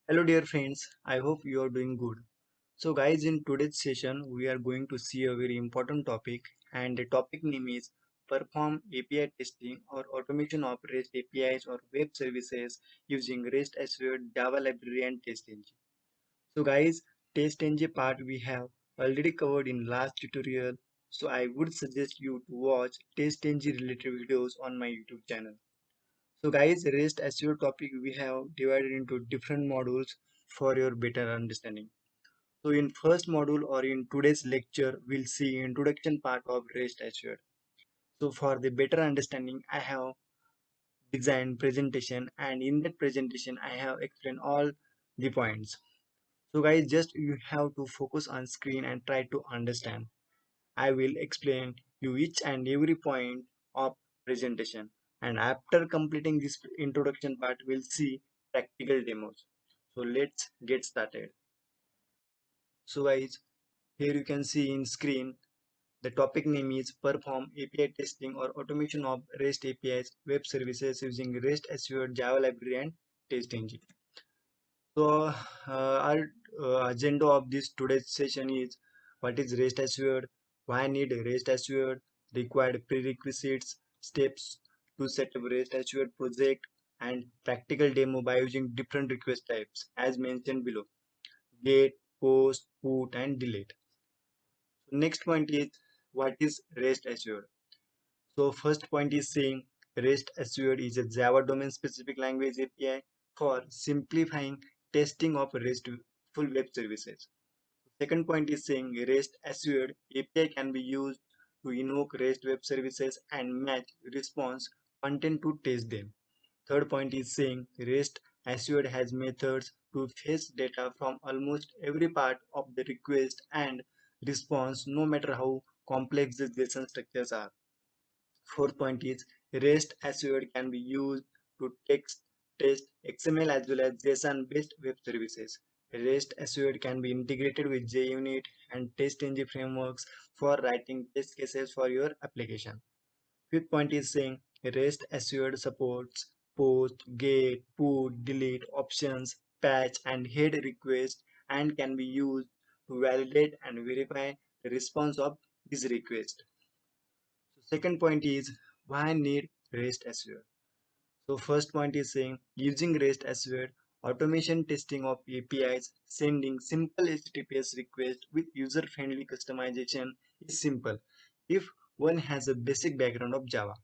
Hello dear friends, I hope you are doing good. So guys, in today's session we are going to see a very important topic, and the topic name is perform API testing or automation of REST APIs or web services using REST Assured Java Library and TestNG. So guys, TestNG part we have already covered in last tutorial, so I would suggest you to watch TestNG related videos on my YouTube channel. So guys, rest assured topic we have divided into different modules for your better understanding. So in first module or in today's lecture, we'll see introduction part of rest assured. So for the better understanding, I have designed presentation, and in that presentation I have explained all the points. So guys, just you have to focus on screen and try to understand. I will explain you each and every point of presentation, and after completing this introduction part we'll see practical demos. So let's get started. So guys, here you can see in screen the topic name is perform API testing or automation of REST APIs web services using REST assured Java library and TestNG. So our agenda of this today's session is what is REST assured, why need REST assured, required prerequisites, steps to set up REST assured project, and practical demo by using different request types as mentioned below: get, post, put, and delete. So next point is what is REST assured. So first point is saying REST Assured is a Java domain specific language API for simplifying testing of RESTful web services. Second point is saying REST Assured API can be used to invoke REST web services and match response content to test them. Third point is saying REST Assured has methods to fetch data from almost every part of the request and response, no matter how complex the JSON structures are. Fourth point is REST Assured can be used to text test XML as well as JSON based web services. REST Assured can be integrated with JUnit and TestNG frameworks for writing test cases for your application. Fifth point is saying REST Assured supports post, get, put, delete options, patch, and head requests, and can be used to validate and verify the response of this request. So second point is why need REST Assured. So first point is saying using REST Assured automation testing of APIs, sending simple HTTPS request with user-friendly customization is simple if one has a basic background of Java.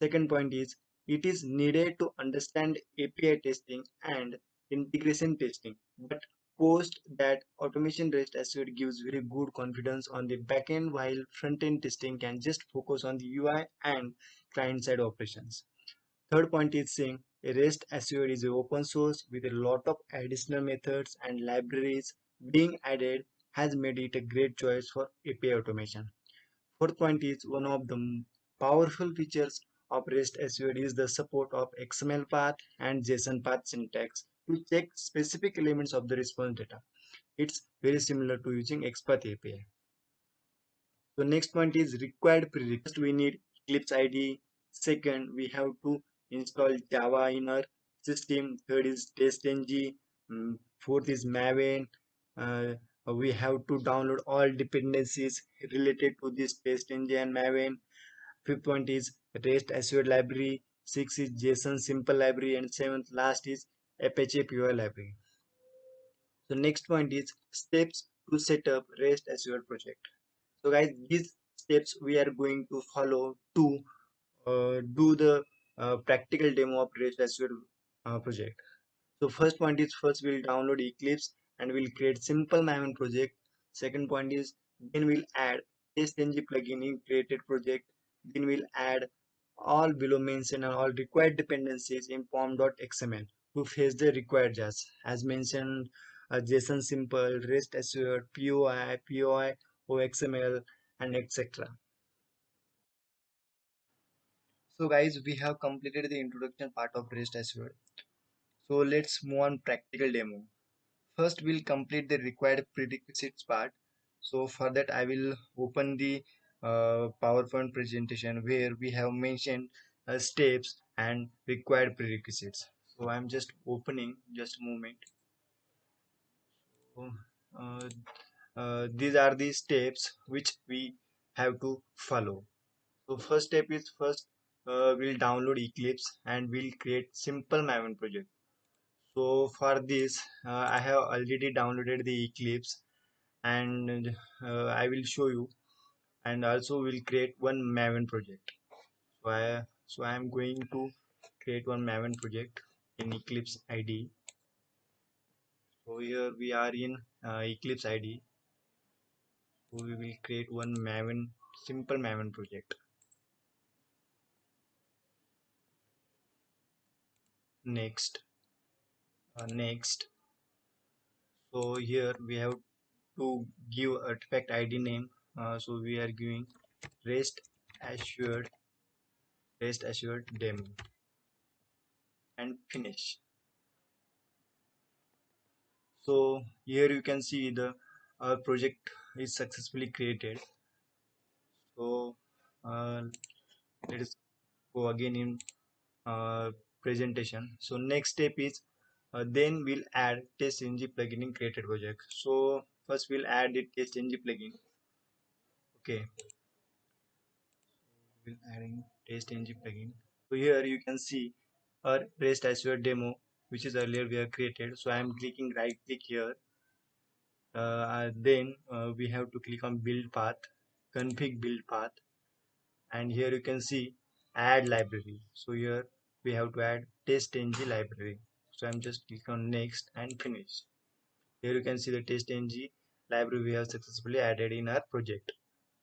Second point is it is needed to understand API testing and integration testing, but post that automation REST Assured gives very good confidence on the backend, while front-end testing can just focus on the UI and client-side operations. Third point is saying REST Assured is open source with a lot of additional methods and libraries being added has made it a great choice for API automation. Fourth point is one of the powerful features of REST Assured is the support of XML path and JSON path syntax to check specific elements of the response data. It's very similar to using XPath API. So next point is required prerequisite. We need Eclipse IDE. Second, we have to install Java in our system. Third is TestNG. Fourth is Maven. Uh, we have to download all dependencies related to this TestNG and Maven. Fifth point is REST Assured library. Sixth is JSON simple library, and seventh last is Apache Pure library. So next point is steps to set up REST Assured project. So guys, these steps we are going to follow to do the practical demo of REST Assured project. So first point is first we'll download Eclipse and we'll create simple Maven project. Second point is then we'll add TestNG plugin in created project. Then we'll add all below mentioned and all required dependencies in pom.xml to fetch the required JAS as mentioned, JSON simple, REST Assured, POI, OXML, and etc. So guys, we have completed the introduction part of REST Assured. So let's move on practical demo. First, we'll complete the required prerequisites part. So for that, I will open the PowerPoint presentation where we have mentioned steps and required prerequisites. So I'm just opening, just a moment. So, uh, these are the steps which we have to follow. So first step is first we'll download Eclipse and we'll create simple Maven project. So for this I have already downloaded the Eclipse and I will show you, and also we'll create one Maven project. So I am going to create one Maven project in Eclipse IDE. So here we are in Eclipse IDE. So we will create one Maven, simple Maven project. Next, next. So here we have to give artifact ID name. So we are giving rest assured, rest assured demo, and finish. So here you can see the our project is successfully created. So uh, let us go again in presentation. So next step is then we'll add testng plugin in created project. So first we'll add the testng plugin. Okay, we'll adding testng plugin. So here you can see our rest assured demo, which is earlier we have created. So I am clicking right click here. Then we have to click on build path, config build path, and here you can see add library. So here we have to add testng library. So I'm just click on next and finish. Here you can see the testng library we have successfully added in our project.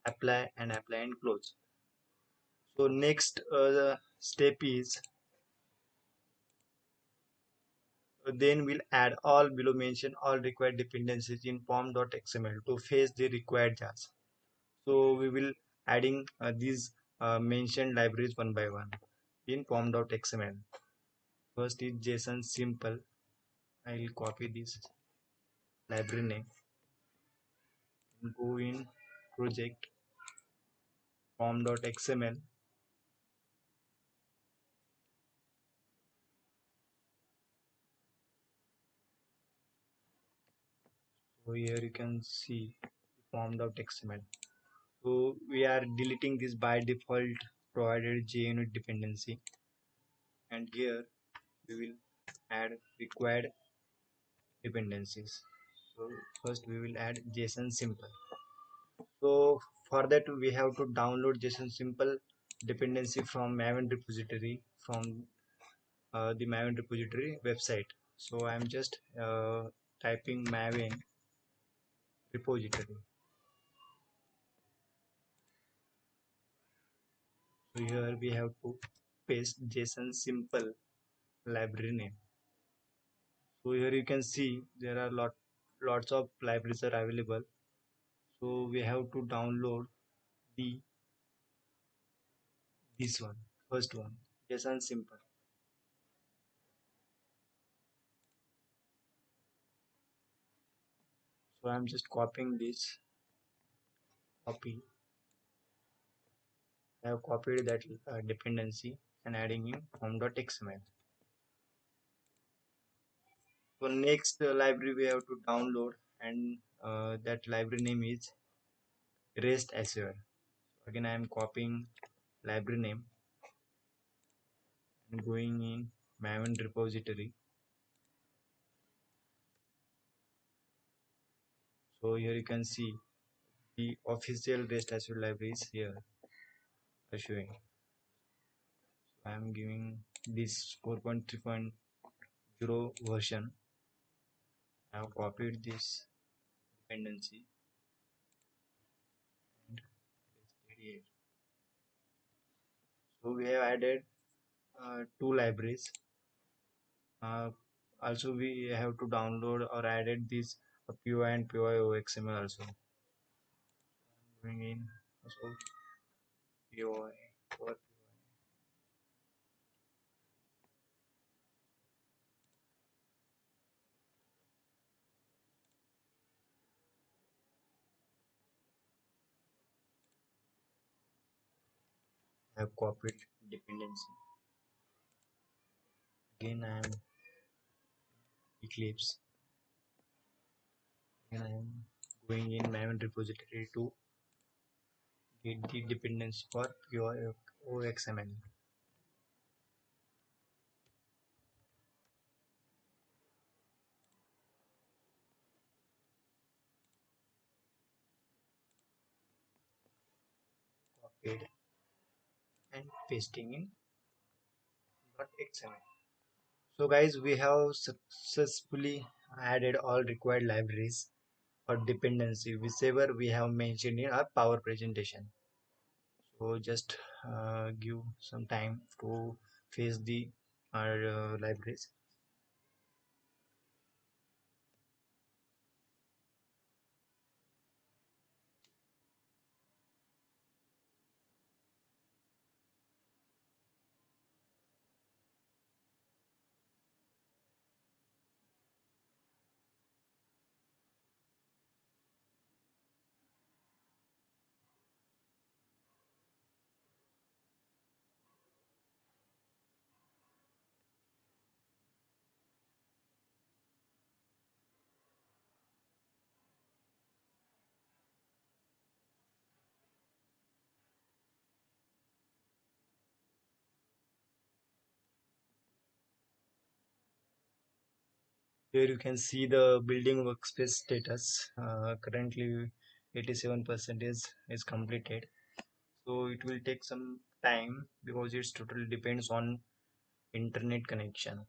Apply and close. So next step is then we'll add all below mentioned all required dependencies in pom.xml to fetch the required jars. So we will adding these mentioned libraries one by one in pom.xml. First is JSON simple. I will copy this library name and go in project pom.xml. So here you can see pom.xml. So we are deleting this by default provided JUnit dependency, and here we will add required dependencies. So first we will add JSON simple. So for that we have to download JSON simple dependency from Maven repository, from the Maven repository website. So I'm just typing Maven repository. So here we have to paste JSON simple library name. So here you can see there are lots of libraries are available. So we have to download the this one, first one, JSON simple. So I'm just copying this, copy. I have copied that dependency and adding in pom.xml. So next library we have to download, and that library name is rest assured. Again I am copying library name and going in Maven repository. So here you can see the official rest assured libraries here are showing. So I am giving this 4.3.0 version. I have copied this dependency and pasted here. So we have added two libraries. Also we have to download or added this PY and PYOXML also. Going in also PY or have copied dependency. Again I am Eclipse. and I am going in Maven repository to get the dependency for pure OXML. Copied and pasting in .xml. So guys, we have successfully added all required libraries or dependency whichever we have mentioned in our power presentation. So just give some time to face the our libraries. Here you can see the building workspace status. Currently 87% is completed. So it will take some time because it's totally depends on internet connection.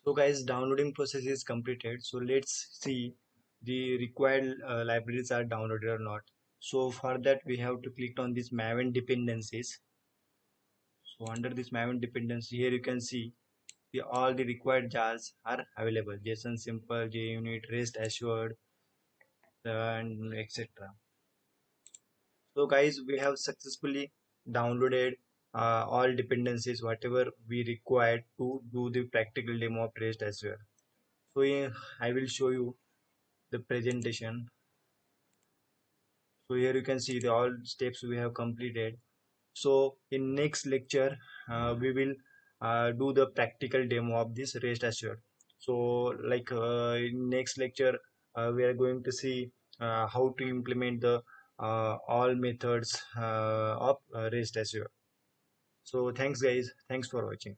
So guys, downloading process is completed. So let's see the required libraries are downloaded or not. So for that we have to click on this Maven dependencies. So under this Maven dependency here you can see all the required jars are available. JSON simple, JUnit, REST assured, and etc. So guys, we have successfully downloaded all dependencies whatever we required to do the practical demo of REST assured. So I will show you the presentation. So here you can see the all steps we have completed. So in next lecture we will do the practical demo of this REST assured. So like in next lecture we are going to see how to implement the all methods of REST assured. So thanks guys, thanks for watching.